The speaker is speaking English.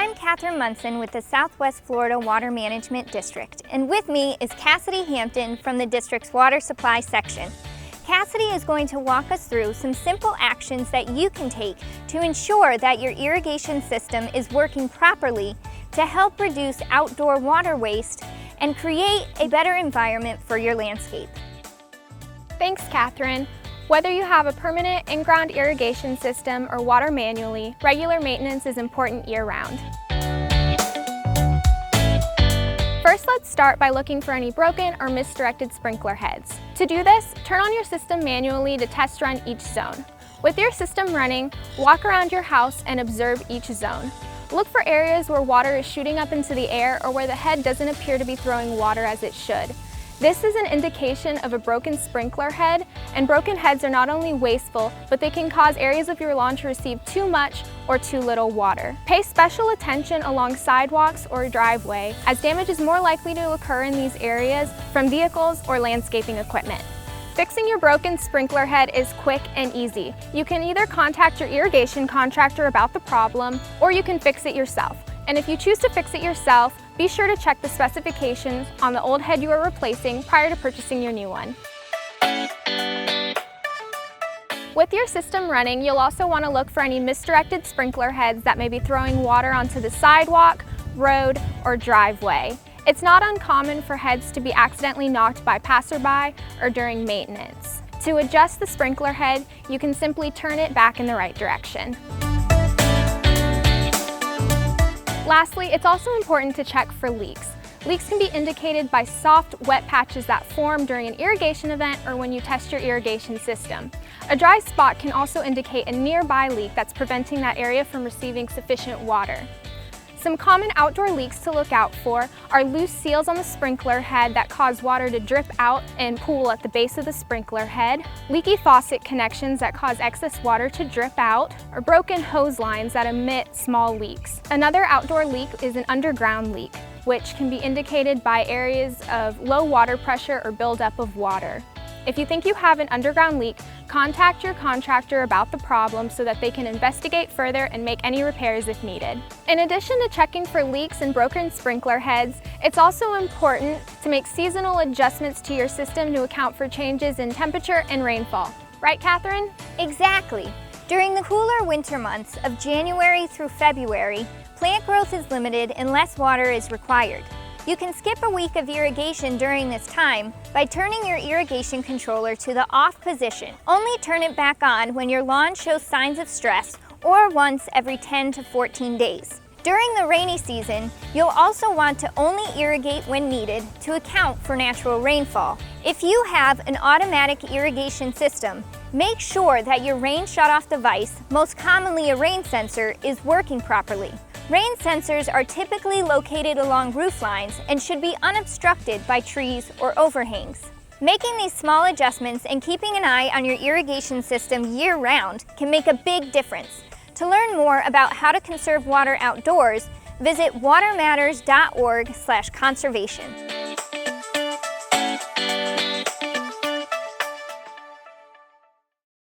I'm Catherine Munson with the Southwest Florida Water Management District, and with me is Cassidy Hampton from the district's water supply section. Cassidy is going to walk us through some simple actions that you can take to ensure that your irrigation system is working properly to help reduce outdoor water waste and create a better environment for your landscape. Thanks, Catherine. Whether you have a permanent in-ground irrigation system or water manually, regular maintenance is important year-round. First, let's start by looking for any broken or misdirected sprinkler heads. To do this, turn on your system manually to test run each zone. With your system running, walk around your house and observe each zone. Look for areas where water is shooting up into the air or where the head doesn't appear to be throwing water as it should. This is an indication of a broken sprinkler head, and broken heads are not only wasteful, but they can cause areas of your lawn to receive too much or too little water. Pay special attention along sidewalks or driveway, as damage is more likely to occur in these areas from vehicles or landscaping equipment. Fixing your broken sprinkler head is quick and easy. You can either contact your irrigation contractor about the problem, or you can fix it yourself. And if you choose to fix it yourself, be sure to check the specifications on the old head you are replacing prior to purchasing your new one. With your system running, you'll also want to look for any misdirected sprinkler heads that may be throwing water onto the sidewalk, road, or driveway. It's not uncommon for heads to be accidentally knocked by passerby or during maintenance. To adjust the sprinkler head, you can simply turn it back in the right direction. Lastly, it's also important to check for leaks. Leaks can be indicated by soft, wet patches that form during an irrigation event or when you test your irrigation system. A dry spot can also indicate a nearby leak that's preventing that area from receiving sufficient water. Some common outdoor leaks to look out for are loose seals on the sprinkler head that cause water to drip out and pool at the base of the sprinkler head, leaky faucet connections that cause excess water to drip out, or broken hose lines that emit small leaks. Another outdoor leak is an underground leak, which can be indicated by areas of low water pressure or buildup of water. If you think you have an underground leak, contact your contractor about the problem so that they can investigate further and make any repairs if needed. In addition to checking for leaks and broken sprinkler heads, it's also important to make seasonal adjustments to your system to account for changes in temperature and rainfall. Right, Catherine? Exactly. During the cooler winter months of January through February, plant growth is limited and less water is required. You can skip a week of irrigation during this time by turning your irrigation controller to the off position. Only turn it back on when your lawn shows signs of stress or once every 10 to 14 days. During the rainy season, you'll also want to only irrigate when needed to account for natural rainfall. If you have an automatic irrigation system, make sure that your rain shutoff device, most commonly a rain sensor, is working properly. Rain sensors are typically located along roof lines and should be unobstructed by trees or overhangs. Making these small adjustments and keeping an eye on your irrigation system year-round can make a big difference. To learn more about how to conserve water outdoors, visit watermatters.org/conservation.